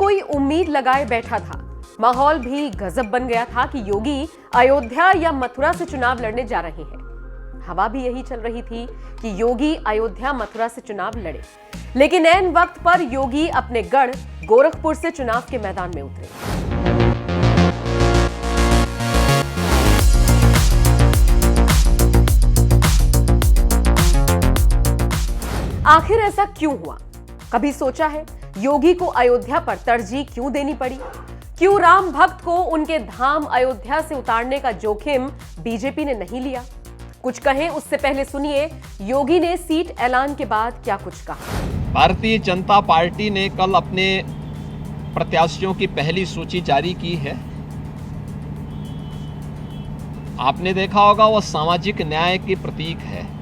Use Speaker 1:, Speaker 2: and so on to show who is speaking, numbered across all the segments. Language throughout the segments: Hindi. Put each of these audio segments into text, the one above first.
Speaker 1: कोई उम्मीद लगाए बैठा था। माहौल भी गजब बन गया था कि योगी अयोध्या या मथुरा से चुनाव लड़ने जा रहे हैं। हवा भी यही चल रही थी कि योगी अयोध्या मथुरा से चुनाव लड़े, लेकिन ऐन वक्त पर योगी अपने गढ़ गोरखपुर से चुनाव के मैदान में उतरे। आखिर ऐसा क्यों हुआ? कभी सोचा है योगी को अयोध्या पर तरजीह क्यों देनी पड़ी? क्यों राम भक्त को उनके धाम अयोध्या से उतारने का जोखिम बीजेपी ने नहीं लिया? कुछ कहें उससे पहले सुनिए योगी ने सीट ऐलान के बाद क्या कुछ कहा।
Speaker 2: भारतीय जनता पार्टी ने कल अपने प्रत्याशियों की पहली सूची जारी की है। आपने देखा होगा वह सामाजिक न्याय की प्रतीक है।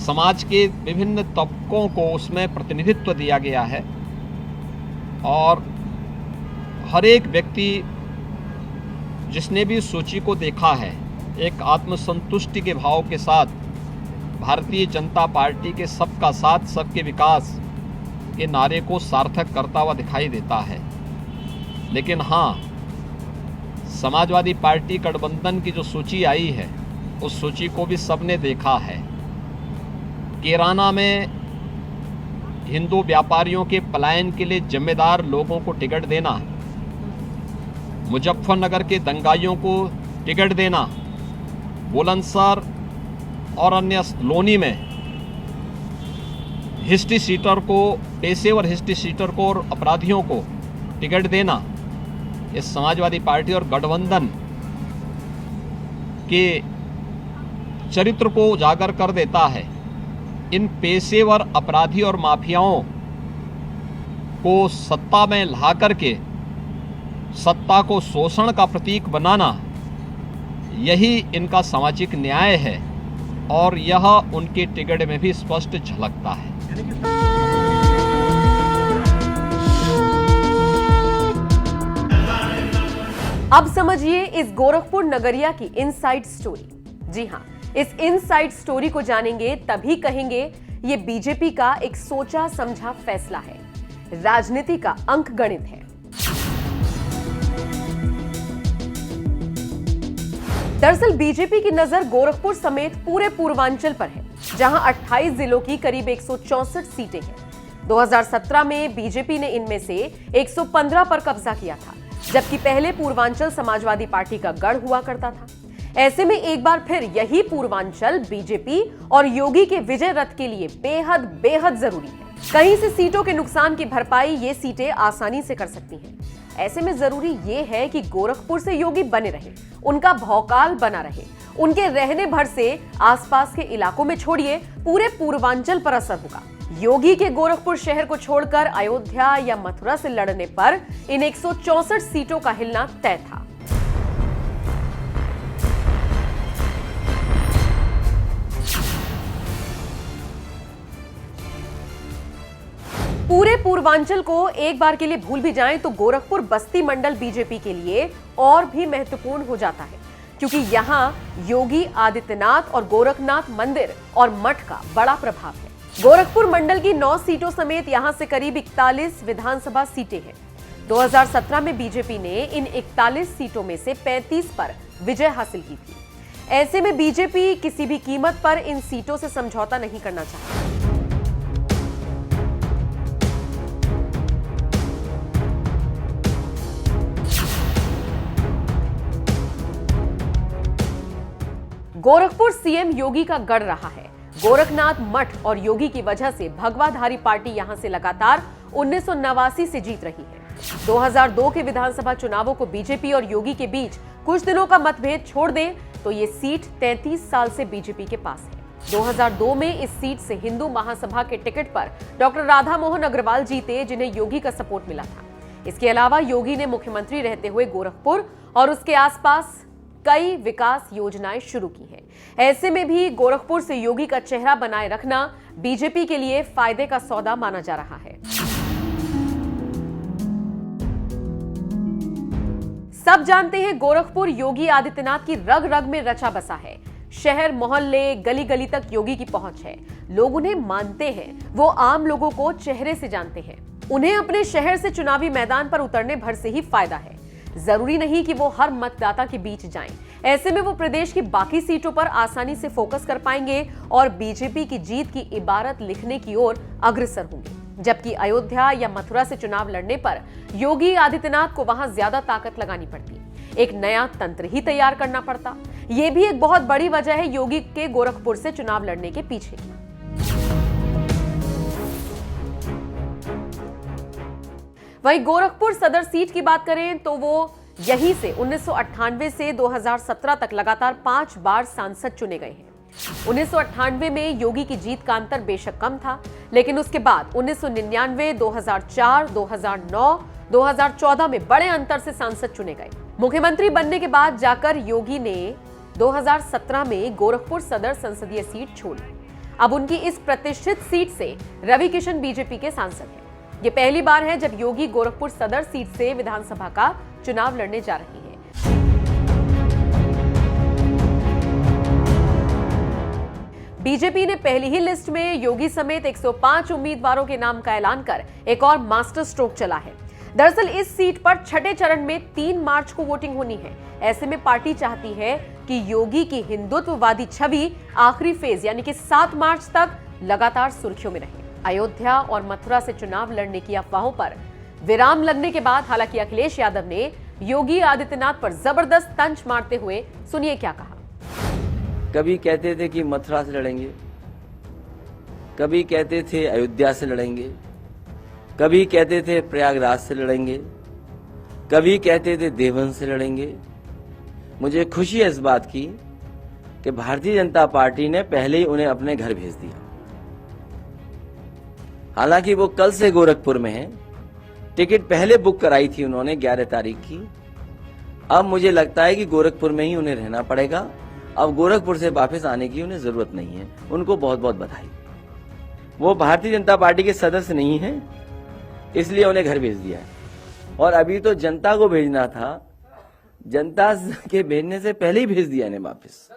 Speaker 2: समाज के विभिन्न तबकों को उसमें प्रतिनिधित्व दिया गया है और हर एक व्यक्ति जिसने भी सूची को देखा है एक आत्मसंतुष्टि के भाव के साथ भारतीय जनता पार्टी के सबका साथ सबके विकास के नारे को सार्थक करता हुआ दिखाई देता है। लेकिन हाँ, समाजवादी पार्टी गठबंधन की जो सूची आई है उस सूची को भी सबने देखा है। कैराना में हिंदू व्यापारियों के पलायन के लिए जिम्मेदार लोगों को टिकट देना, मुजफ्फरनगर के दंगाइयों को टिकट देना, बुलंदशहर और अन्य लोनी में हिस्ट्री सीटर को, पेशेवर हिस्ट्री सीटर को और अपराधियों को टिकट देना, इस समाजवादी पार्टी और गठबंधन के चरित्र को उजागर कर देता है। इन पेशेवर अपराधी और माफियाओं को सत्ता में ला करके सत्ता को शोषण का प्रतीक बनाना, यही इनका सामाजिक न्याय है और यह उनके टिकट में भी स्पष्ट झलकता है।
Speaker 1: अब समझिए इस गोरखपुर नगरिया की इनसाइड स्टोरी। जी हां, इस इनसाइड स्टोरी को जानेंगे तभी कहेंगे ये बीजेपी का एक सोचा समझा फैसला है, राजनीति का अंकगणित है। दरअसल बीजेपी की नजर गोरखपुर समेत पूरे पूर्वांचल पर है, जहां 28 जिलों की करीब 164 सीटें हैं। 2017 में बीजेपी ने इनमें से 115 पर कब्जा किया था, जबकि पहले पूर्वांचल समाजवादी पार्टी का गढ़ हुआ करता था। ऐसे में एक बार फिर यही पूर्वांचल बीजेपी और योगी के विजय रथ के लिए बेहद बेहद जरूरी है। कहीं से सीटों के नुकसान की भरपाई ये सीटें आसानी से कर सकती हैं। ऐसे में जरूरी ये है कि गोरखपुर से योगी बने रहे, उनका भौकाल बना रहे, उनके रहने भर से आसपास के इलाकों में छोड़िए पूरे पूर्वांचल पर असर होगा। योगी के गोरखपुर शहर को छोड़कर अयोध्या या मथुरा से लड़ने पर इन 164 सीटों का हिलना तय था। पूरे पूर्वांचल को एक बार के लिए भूल भी जाएं तो गोरखपुर बस्ती मंडल बीजेपी के लिए और भी महत्वपूर्ण हो जाता है, क्योंकि यहां योगी आदित्यनाथ और गोरखनाथ मंदिर और मठ का बड़ा प्रभाव है। गोरखपुर मंडल की 9 सीटों समेत यहां से करीब 41 विधानसभा सीटें हैं। 2017 में बीजेपी ने इन 41 सीटों में से 35 पर विजय हासिल की थी। ऐसे में बीजेपी किसी भी कीमत पर इन सीटों से समझौता नहीं करना चाहती। गोरखपुर सीएम योगी का गढ़ रहा है। गोरखनाथ मठ और योगी की वजह से भगवाधारी पार्टी यहां से लगातार 1989 से जीत रही है। 2002 के विधानसभा चुनावों को बीजेपी और योगी के बीच कुछ दिनों का मतभेद छोड़ दें तो ये सीट 33 साल से बीजेपी के पास है। 2002 में इस सीट से हिंदू महासभा के टिकट पर डॉक्टर राधा मोहन अग्रवाल जीते, जिन्हें योगी का सपोर्ट मिला था। इसके अलावा योगी ने मुख्यमंत्री रहते हुए गोरखपुर और उसके आसपास कई विकास योजनाएं शुरू की हैं। ऐसे में भी गोरखपुर से योगी का चेहरा बनाए रखना बीजेपी के लिए फायदे का सौदा माना जा रहा है। सब जानते हैं गोरखपुर योगी आदित्यनाथ की रग रग में रचा बसा है। शहर मोहल्ले गली गली तक योगी की पहुंच है। लोग उन्हें मानते हैं, वो आम लोगों को चेहरे से जानते हैं। उन्हें अपने शहर से चुनावी मैदान पर उतरने भर से ही फायदा है। जरूरी नहीं कि वो हर मतदाता के बीच जाएं। ऐसे में वो प्रदेश की बाकी सीटों पर आसानी से फोकस कर पाएंगे और बीजेपी की जीत की इबारत लिखने की ओर अग्रसर होंगे। जबकि अयोध्या या मथुरा से चुनाव लड़ने पर योगी आदित्यनाथ को वहां ज्यादा ताकत लगानी पड़ती, एक नया तंत्र ही तैयार करना पड़ता। यह भी एक बहुत बड़ी वजह है योगी के गोरखपुर से चुनाव लड़ने के पीछे। वहीं गोरखपुर सदर सीट की बात करें तो वो यहीं से 1998 से 2017 तक लगातार 5 बार सांसद चुने गए हैं। 1998 में योगी की जीत का अंतर बेशक कम था, लेकिन उसके बाद 1999, 2004, 2009, 2014 में बड़े अंतर से सांसद चुने गए। मुख्यमंत्री बनने के बाद जाकर योगी ने 2017 में गोरखपुर सदर संसदीय सीट छोड़ी। अब उनकी इस प्रतिष्ठित सीट से रवि किशन बीजेपी के सांसद हैं। ये पहली बार है जब योगी गोरखपुर सदर सीट से विधानसभा का चुनाव लड़ने जा रहे हैं। बीजेपी ने पहली ही लिस्ट में योगी समेत 105 उम्मीदवारों के नाम का ऐलान कर एक और मास्टर स्ट्रोक चला है। दरअसल इस सीट पर छठे चरण में 3 मार्च को वोटिंग होनी है। ऐसे में पार्टी चाहती है कि योगी की हिंदुत्ववादी छवि आखिरी फेज यानी कि 7 मार्च तक लगातार सुर्खियों में रहे। अयोध्या और मथुरा से चुनाव लड़ने की अफवाहों पर विराम लगने के बाद हालांकि अखिलेश यादव ने योगी आदित्यनाथ पर जबरदस्त तंज मारते हुए सुनिए क्या कहा।
Speaker 3: कभी कहते थे कि मथुरा से लड़ेंगे, कभी कहते थे अयोध्या से लड़ेंगे, कभी कहते थे प्रयागराज से लड़ेंगे, कभी कहते थे देवबंद से लड़ेंगे। मुझे खुशी है इस बात की कि भारतीय जनता पार्टी ने पहले ही उन्हें अपने घर भेज दिया। हालांकि वो कल से गोरखपुर में है, टिकट पहले बुक कराई थी उन्होंने 11 तारीख की। अब मुझे लगता है कि गोरखपुर में ही उन्हें रहना पड़ेगा। अब गोरखपुर से वापस आने की उन्हें जरूरत नहीं है। उनको बहुत बहुत बधाई। वो भारतीय जनता पार्टी के सदस्य नहीं है, इसलिए उन्हें घर भेज दिया है। और अभी तो जनता को भेजना था, जनता के भेजने से पहले ही भेज दिया इन्हें वापस।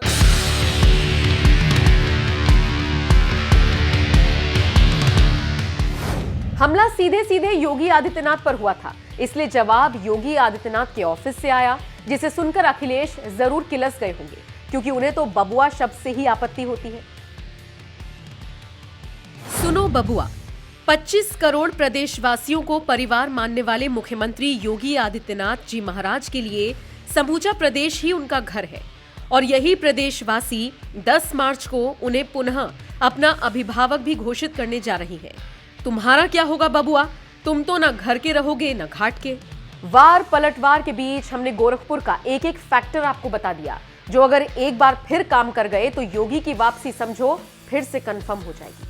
Speaker 1: हमला सीधे सीधे योगी आदित्यनाथ पर हुआ था, इसलिए जवाब योगी आदित्यनाथ के ऑफिस से आया, जिसे सुनकर अखिलेश जरूर किलस गए होंगे, क्योंकि उन्हें तो बबुआ शब्द से ही आपत्ति होती है। सुनो बबुआ, 25 करोड़ प्रदेशवासियों को परिवार मानने वाले मुख्यमंत्री योगी आदित्यनाथ जी महाराज के लिए समूचा प्रदेश ही उनका घर है और यही प्रदेशवासी 10 मार्च को उन्हें पुनः अपना अभिभावक भी घोषित करने जा रही है। तुम्हारा क्या होगा बबुआ, तुम तो ना घर के रहोगे ना घाट के। वार पलटवार के बीच हमने गोरखपुर का एक एक फैक्टर आपको बता दिया, जो अगर एक बार फिर काम कर गए तो योगी की वापसी समझो फिर से कंफर्म हो जाएगी।